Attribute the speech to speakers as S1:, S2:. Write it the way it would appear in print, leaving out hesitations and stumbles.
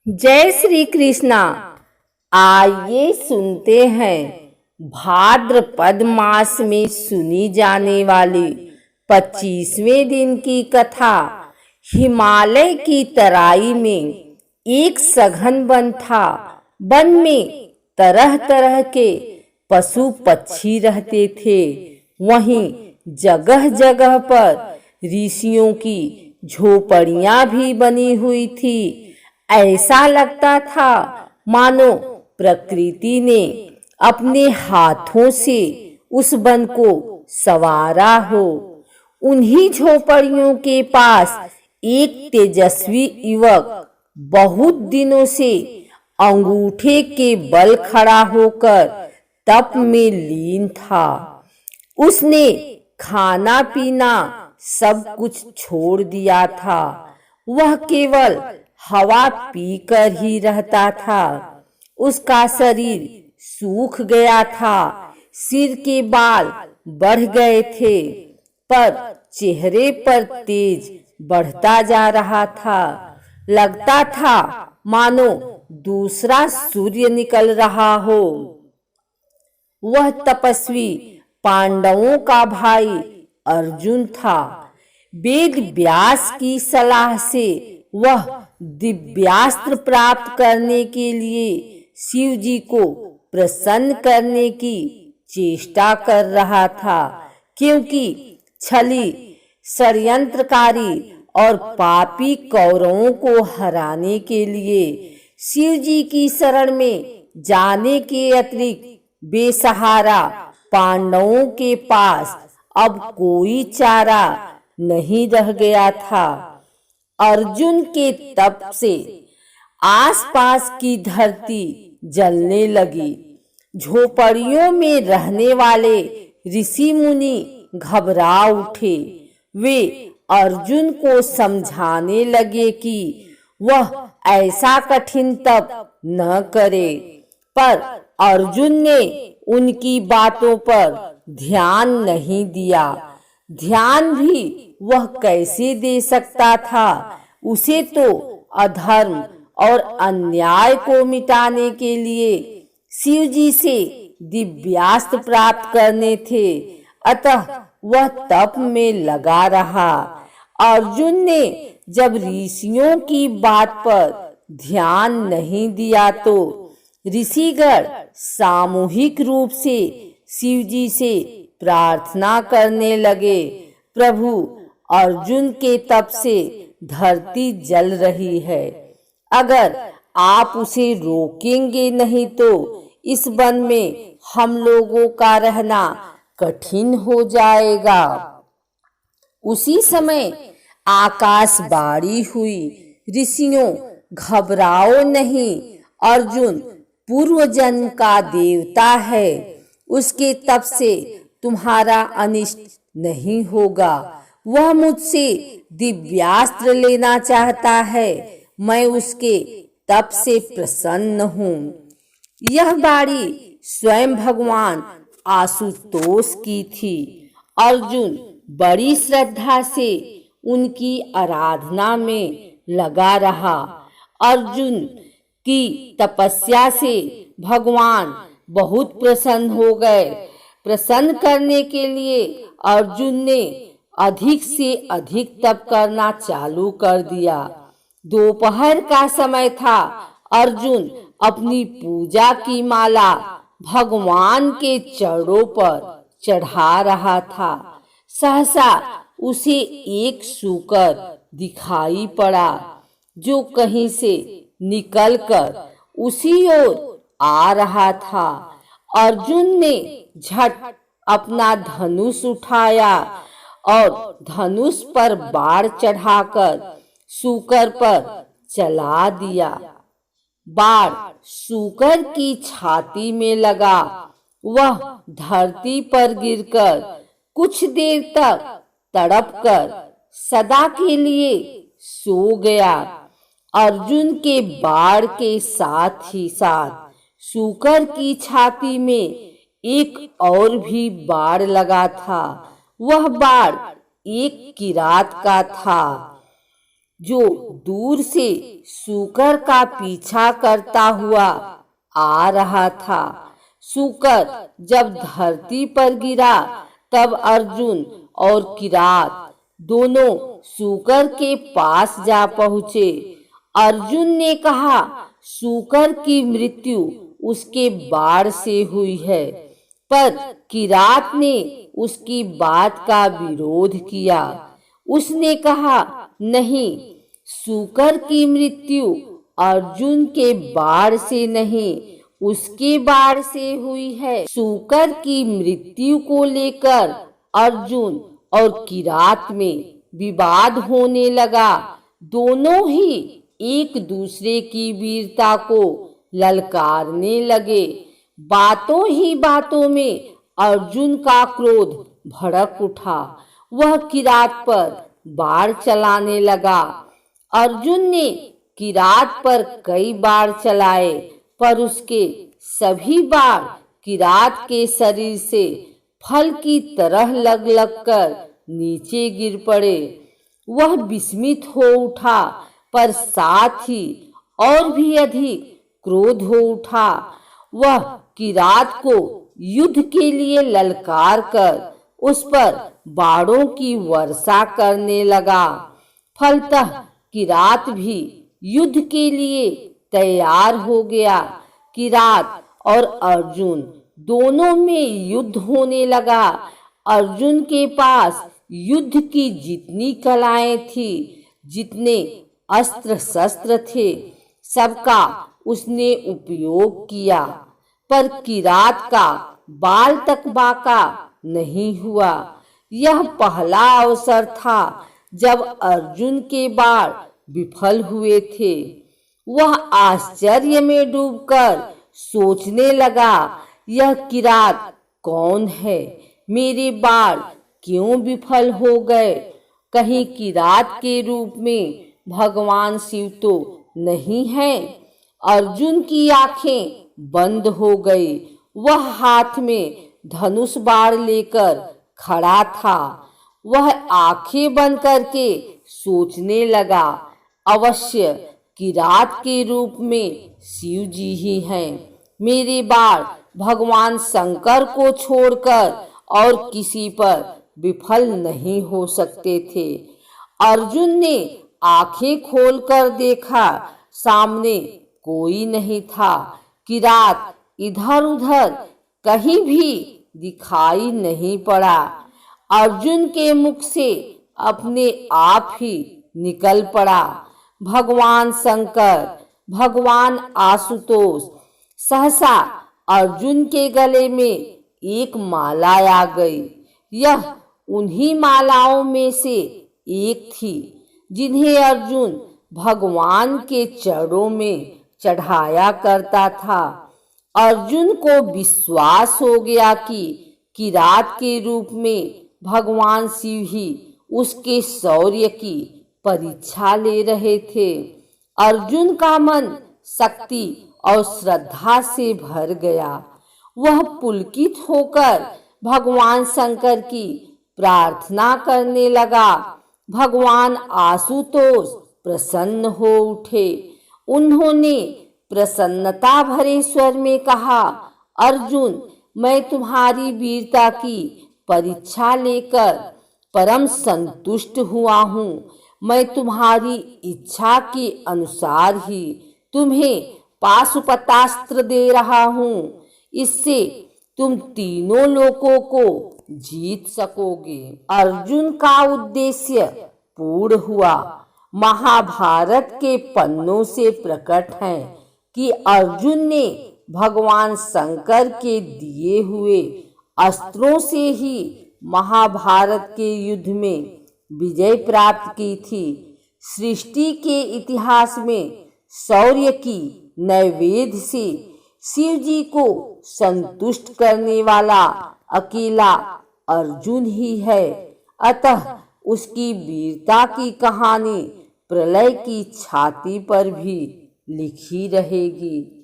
S1: जय श्री कृष्णा। आइए सुनते हैं भाद्रपद मास में सुनी जाने वाली 25वें दिन की कथा। हिमालय की तराई में एक सघन वन था। वन में तरह तरह के पशु पक्षी रहते थे। वहीं जगह जगह पर ऋषियों की झोपड़ियां भी बनी हुई थी। ऐसा लगता था मानो प्रकृति ने अपने हाथों से उस वन को संवारा हो। उन्हीं झोपड़ियों के पास एक तेजस्वी युवक बहुत दिनों से अंगूठे के बल खड़ा होकर तप में लीन था। उसने खाना पीना सब कुछ छोड़ दिया था। वह केवल हवा पीकर ही रहता था। उसका शरीर सूख गया था, सिर के बाल बढ़ गए थे, पर चेहरे पर तेज बढ़ता जा रहा था। लगता था मानो दूसरा सूर्य निकल रहा हो। वह तपस्वी पांडवों का भाई अर्जुन था। वेद व्यास की सलाह से वह दिव्यास्त्र प्राप्त करने के लिए शिव जी को प्रसन्न करने की चेष्टा कर रहा था, क्योंकि छली षड्यंत्रकारी और पापी कौरवों को हराने के लिए शिव जी की शरण में जाने के अतिरिक्त बेसहारा पांडवों के पास अब कोई चारा नहीं रह गया था। अर्जुन के तप से आसपास की धरती जलने लगी। झोपड़ियों में रहने वाले ऋषि मुनि घबरा उठे। वे अर्जुन को समझाने लगे कि वह ऐसा कठिन तप न करे, पर अर्जुन ने उनकी बातों पर ध्यान नहीं दिया। ध्यान भी वह कैसे दे सकता था? उसे तो अधर्म और अन्याय को मिटाने के लिए शिव जी से दिव्यास्त्र प्राप्त करने थे। अतः वह तप में लगा रहा। अर्जुन ने जब ऋषियों की बात पर ध्यान नहीं दिया तो ऋषिगण सामूहिक रूप से शिव जी से प्रार्थना करने लगे। प्रभु, अर्जुन के तप से धरती जल रही है। अगर आप उसे रोकेंगे नहीं तो इस वन में हम लोगों का रहना कठिन हो जाएगा। उसी समय आकाशवाणी हुई, ऋषियों घबराओ नहीं, अर्जुन पूर्व जन्म का देवता है। उसके तप से तुम्हारा अनिष्ट नहीं होगा। वह मुझसे दिव्यास्त्र लेना चाहता है। मैं उसके तप से प्रसन्न हूँ। यह बाणी स्वयं भगवान आशुतोष की थी। अर्जुन बड़ी श्रद्धा से उनकी आराधना में लगा रहा। अर्जुन की तपस्या से भगवान बहुत प्रसन्न हो गए। प्रसन्न करने के लिए अर्जुन ने अधिक से अधिक तप करना चालू कर दिया। दोपहर का समय था। अर्जुन अपनी पूजा की माला भगवान के चरणों पर चढ़ा रहा था। सहसा उसे एक सूकर दिखाई पड़ा, जो कहीं से निकलकर उसी ओर आ रहा था। अर्जुन ने झट अपना धनुष उठाया और धनुष पर बाण चढ़ाकर सूकर पर चला दिया। बाण सूकर की छाती में लगा। वह धरती पर गिरकर कुछ देर तक तड़पकर सदा के लिए सो गया। अर्जुन के बाण के साथ ही साथ सूकर की छाती में एक और भी बाण लगा था। वह बाण एक किरात का था, जो दूर से सूकर का पीछा करता हुआ आ रहा था। सूकर जब धरती पर गिरा तब अर्जुन और किरात दोनों सूकर के पास जा पहुँचे। अर्जुन ने कहा, सूकर की मृत्यु उसके बाण से हुई है, पर किरात ने उसकी बात का विरोध किया। उसने कहा, नहीं, सूकर की मृत्यु अर्जुन के बाण से नहीं, उसके बाण से हुई है। सूकर की मृत्यु को लेकर अर्जुन और किरात में विवाद होने लगा। दोनों ही एक दूसरे की वीरता को ललकारने लगे। बातों ही बातों में अर्जुन का क्रोध भड़क उठा। वह किरात पर बाण चलाने लगा। अर्जुन ने किरात पर कई बाण चलाए, पर उसके सभी बाण किरात के शरीर से फल की तरह लग कर नीचे गिर पड़े। वह विस्मित हो उठा, पर साथ ही और भी अधिक क्रोध हो उठा। वह किरात को युद्ध के लिए ललकार कर उस पर बाणों की वर्षा करने लगा। फलतः किरात भी युद्ध के लिए तैयार हो गया। किरात और अर्जुन दोनों में युद्ध होने लगा। अर्जुन के पास युद्ध की जितनी कलाएं थी, जितने अस्त्र शस्त्र थे, सबका उसने उपयोग किया, पर किरात का बाल तक बाका नहीं हुआ। यह पहला अवसर था जब अर्जुन के बाण विफल हुए थे। वह आश्चर्य में डूबकर सोचने लगा, यह किरात कौन है? मेरे बाण क्यों विफल हो गए? कहीं किरात के रूप में भगवान शिव तो नहीं है? अर्जुन की आंखें बंद हो गई। वह हाथ में धनुष बाण लेकर खड़ा था। वह आंखें बंद करके सोचने लगा, अवश्य किरात के रूप में शिव जी ही हैं। मेरे बाण भगवान शंकर को छोड़कर और किसी पर विफल नहीं हो सकते थे। अर्जुन ने आंखें खोलकर देखा, सामने कोई नहीं था। किरात इधर उधर कहीं भी दिखाई नहीं पड़ा। अर्जुन के मुख से अपने आप ही निकल पड़ा, भगवान शंकर, भगवान आशुतोष। सहसा अर्जुन के गले में एक माला आ गई। यह उन्हीं मालाओं में से एक थी जिन्हें अर्जुन भगवान के चरणों में चढ़ाया करता था। अर्जुन को विश्वास हो गया कि किरात के रूप में भगवान शिव ही उसके शौर्य की परीक्षा ले रहे थे। अर्जुन का मन शक्ति और श्रद्धा से भर गया। वह पुलकित होकर भगवान शंकर की प्रार्थना करने लगा। भगवान आशुतोष प्रसन्न हो उठे। उन्होंने प्रसन्नता भरे स्वर में कहा, अर्जुन, मैं तुम्हारी वीरता की परीक्षा लेकर परम संतुष्ट हुआ हूँ। मैं तुम्हारी इच्छा के अनुसार ही तुम्हें पाशुपतास्त्र दे रहा हूँ। इससे तुम तीनों लोकों को जीत सकोगे। अर्जुन का उद्देश्य पूर्ण हुआ। महाभारत के पन्नों से प्रकट है कि अर्जुन ने भगवान शंकर के दिए हुए अस्त्रों से ही महाभारत के युद्ध में विजय प्राप्त की थी। सृष्टि के इतिहास में शौर्य की नैवेद्य से शिव जी को संतुष्ट करने वाला अकेला अर्जुन ही है। अतः उसकी वीरता की कहानी प्रलय की छाती पर भी लिखी रहेगी।